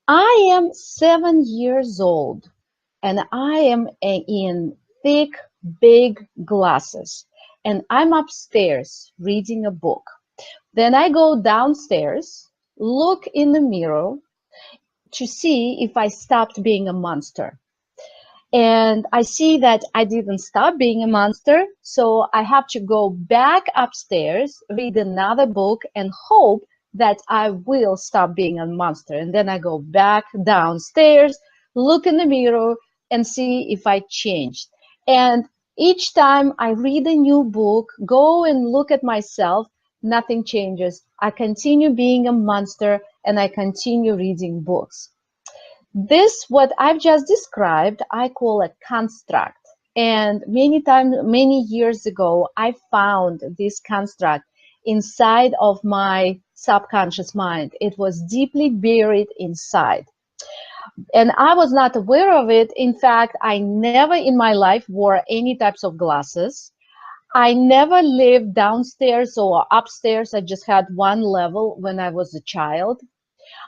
I am 7 years old and I am in thick, big glasses and I'm upstairs reading a book. Then I go downstairs, look in the mirror to see if I stopped being a monster. And I see that I didn't stop being a monster, so I have to go back upstairs, read another book, and hope that I will stop being a monster. And then I go back downstairs, look in the mirror, and see if I changed. And each time I read a new book, go and look at myself, nothing changes. I continue being a monster and I continue reading books. This, what I've just described, I call a construct. And many times, many years ago, I found this construct inside of my subconscious mind. It was deeply buried inside. And I was not aware of it. In fact, I never in my life wore any types of glasses. I never lived downstairs or upstairs. I just had one level when I was a child.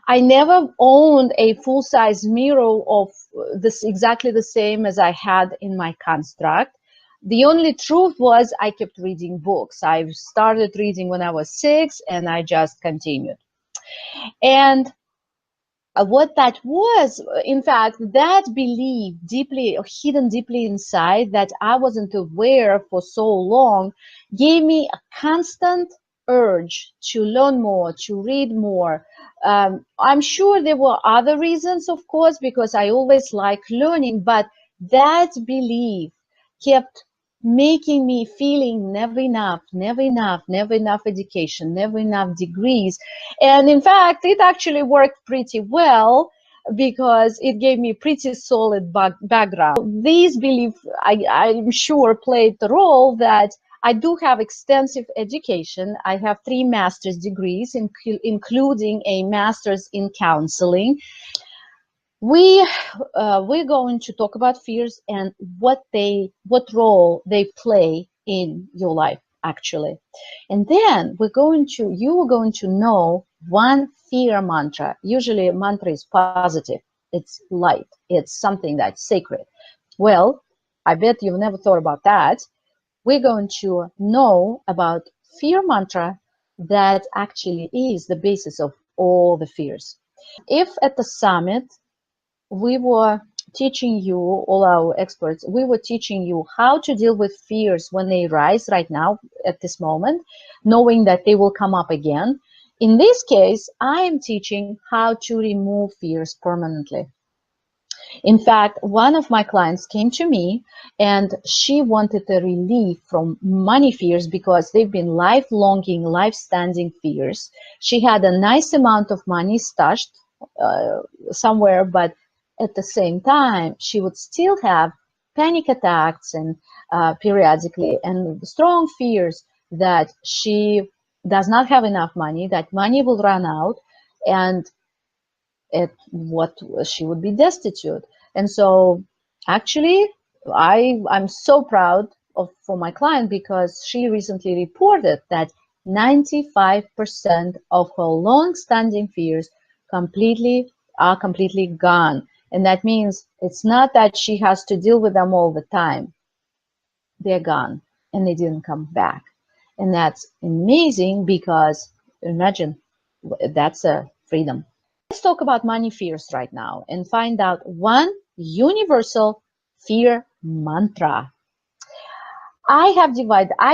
I never owned a full-size mirror of this exactly the same as I had in my construct. The only truth was I kept reading books. I started reading when I was 6 and I just continued. And what that was, in fact, that belief deeply hidden deeply inside that I wasn't aware for so long gave me a constant urge to learn more, to read more. I'm sure there were other reasons, of course, because I always liked learning, but that belief kept making me feeling never enough, never enough, never enough education, never enough degrees. And in fact, it actually worked pretty well because it gave me pretty solid background. These beliefs, I'm sure, played the role that I do have extensive education. I have 3 master's degrees, including a master's in counseling. We we're going to talk about fears and what role they play in your life actually. And then you are going to know one fear mantra. Usually a mantra is positive, it's light, it's something that's sacred. Well, I bet you've never thought about that. We're going to know about fear mantra that actually is the basis of all the fears. If at the summit we were teaching you, all our experts, we were teaching you how to deal with fears when they rise right now at this moment, knowing that they will come up again. In this case, I am teaching how to remove fears permanently. In fact, one of my clients came to me and she wanted a relief from money fears because they've been lifelonging, life-standing fears. She had a nice amount of money stashed somewhere, but at the same time, she would still have panic attacks and periodically and strong fears that she does not have enough money, that money will run out, and at what she would be destitute. And so actually I'm so proud of for my client because she recently reported that 95% of her long-standing fears completely gone. And that means it's not that she has to deal with them all the time. They're gone and they didn't come back. And that's amazing because imagine that's a freedom. Let's talk about money fears right now and find out one universal fear mantra. I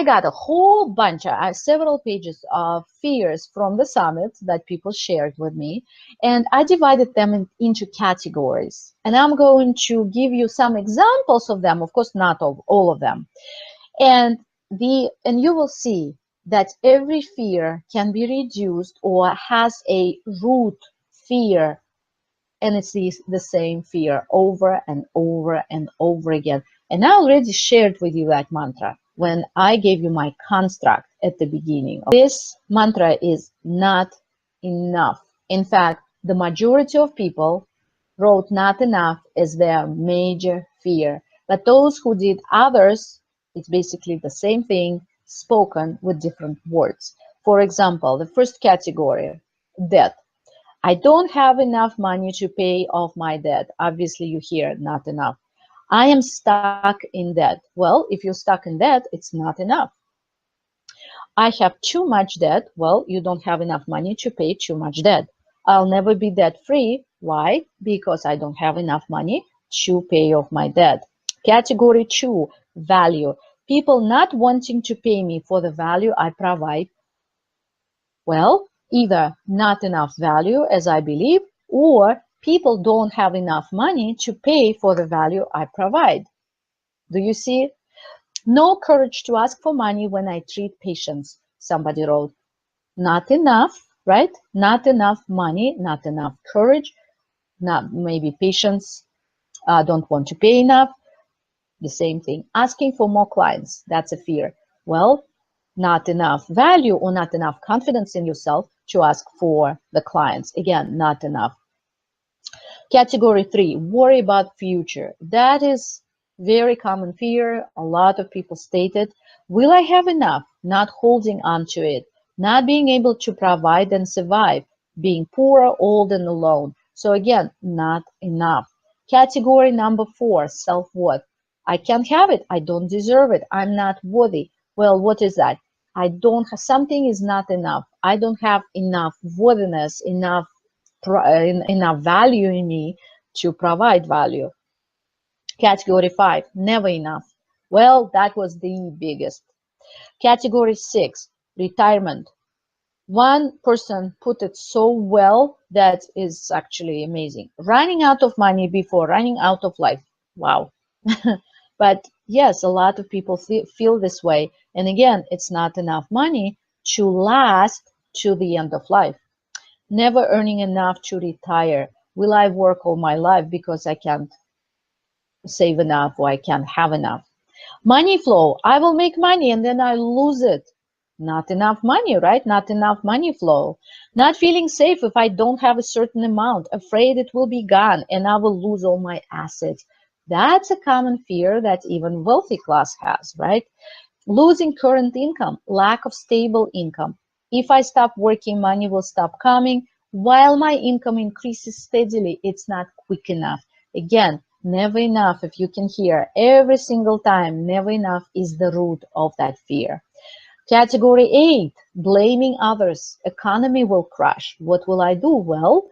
got a whole bunch, several pages of fears from the summit that people shared with me, and I divided them into categories. And I'm going to give you some examples of them, of course, not of all of them. And you will see that every fear can be reduced or has a root fear, and it's the same fear over and over and over again. And I already shared with you that mantra when I gave you my construct at the beginning. This mantra is not enough. In fact, the majority of people wrote not enough as their major fear. But those who did others, it's basically the same thing spoken with different words. For example, the first category, death. I don't have enough money to pay off my debt. Obviously, you hear not enough. I am stuck in debt. Well, if you're stuck in debt, it's not enough. I have too much debt. Well, you don't have enough money to pay too much debt. I'll never be debt free. Why? Because I don't have enough money to pay off my debt. Category 2, value. People not wanting to pay me for the value I provide. Well, either not enough value, as I believe, or people don't have enough money to pay for the value I provide. Do you see? No courage to ask for money when I treat patients, somebody wrote. Not enough, right? Not enough money, not enough courage, not maybe patients don't want to pay enough. The same thing. Asking for more clients, that's a fear. Well, not enough value or not enough confidence in yourself to ask for the clients. Again, not enough. Category 3, worry about future. That is very common fear. A lot of people stated, will I have enough? Not holding on to it, not being able to provide and survive, being poor, old, and alone. So again, not enough. Category number 4, self-worth. I can't have it. I don't deserve it. I'm not worthy. Well, what is that? I don't have, something is not enough. I don't have enough worthiness, enough value in me to provide value. Category 5, never enough. Well, that was the biggest. Category 6, retirement. One person put it so well that is actually amazing. Running out of money before running out of life. Wow. But yes, a lot of people feel this way. And again, it's not enough money to last to the end of life. Never earning enough to retire. Will I work all my life because I can't save enough or I can't have enough? Money flow. I will make money and then I lose it. Not enough money, right? Not enough money flow. Not feeling safe if I don't have a certain amount. Afraid it will be gone and I will lose all my assets. That's a common fear that even wealthy class has, right? Losing current income, lack of stable income. If I stop working, money will stop coming. While my income increases steadily, it's not quick enough. Again, never enough, if you can hear every single time, never enough is the root of that fear. Category 8, blaming others. Economy will crash. What will I do? Well,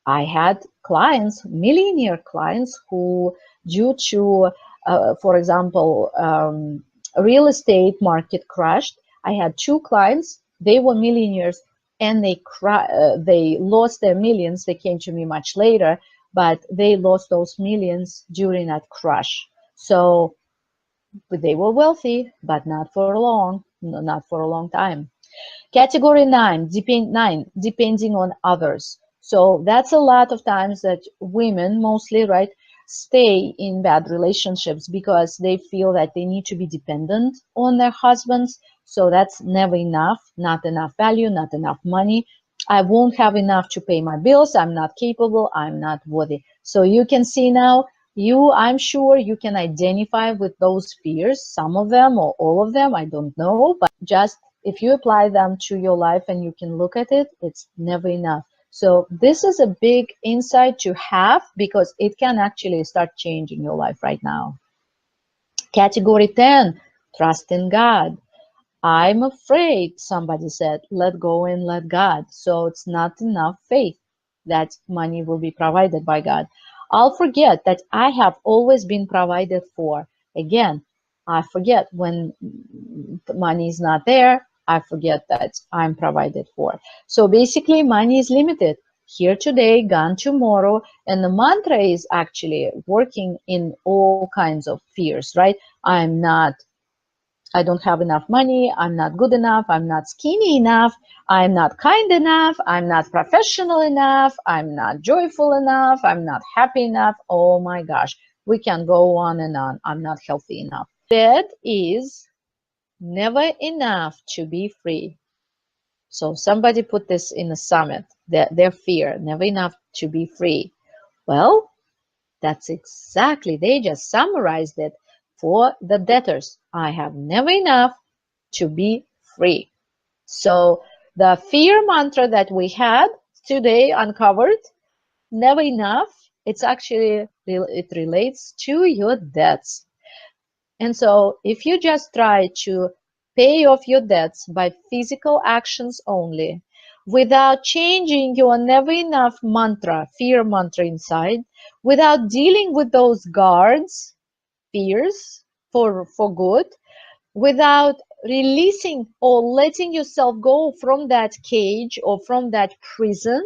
I had clients, millionaire clients, who, due to, for example, real estate market crashed. I had two clients. They were millionaires, and they lost their millions. They came to me much later, but they lost those millions during that crash. So they were wealthy, but not for long, not for a long time. Category 9, depending on others. So that's a lot of times that women mostly, right, stay in bad relationships because they feel that they need to be dependent on their husbands. So that's never enough, not enough value, not enough money. I won't have enough to pay my bills. I'm not capable. I'm not worthy. So you can see now, I'm sure you can identify with those fears, some of them or all of them, I don't know, but just if you apply them to your life and you can look at it, it's never enough. So this is a big insight to have because it can actually start changing your life right now. Category 10, trust in God. I'm afraid, somebody said, let go and let God. So it's not enough faith that money will be provided by God. I'll forget that I have always been provided for. Again, I forget when money is not there. I forget that I'm provided for. So basically, money is limited. Here today, gone tomorrow. And the mantra is actually working in all kinds of fears, right? I don't have enough money, I'm not good enough, I'm not skinny enough, I'm not kind enough, I'm not professional enough, I'm not joyful enough, I'm not happy enough. Oh my gosh, we can go on and on. I'm not healthy enough. That is never enough to be free. So somebody put this in a summit, their fear, never enough to be free. Well, that's exactly, they just summarized it for the debtors. I have never enough to be free. So the fear mantra that we had, today uncovered, never enough. It's actually, it relates to your debts. And so if you just try to pay off your debts by physical actions only, without changing your never enough mantra, fear mantra inside, without dealing with those guards, fears for good, without releasing or letting yourself go from that cage or from that prison,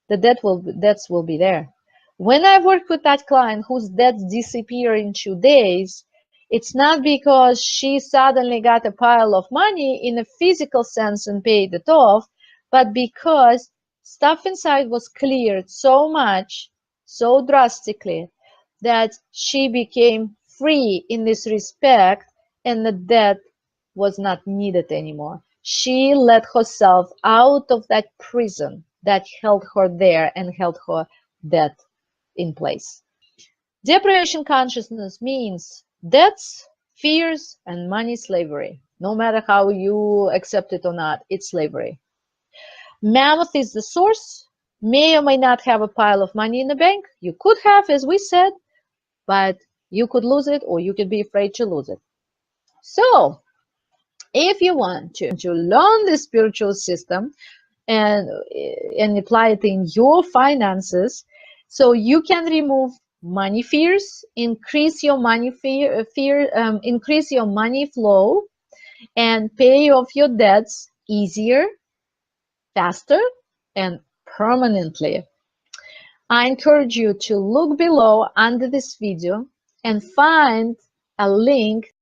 the debts will be there. When I work with that client whose debts disappear in 2 days, it's not because she suddenly got a pile of money in a physical sense and paid it off, but because stuff inside was cleared so much, so drastically, that she became free in this respect, and the debt was not needed anymore. She let herself out of that prison that held her there and held her debt in place. Deprivation consciousness means debts, fears, and money slavery. No matter how you accept it or not, it's slavery. Mammoth is the source. May or may not have a pile of money in the bank. You could have, as we said, but you could lose it or you could be afraid to lose it. So if you want to learn the spiritual system and apply it in your finances, so you can remove money fears, increase your money increase your money flow, and pay off your debts easier, faster, and permanently. I encourage you to look below under this video and find a link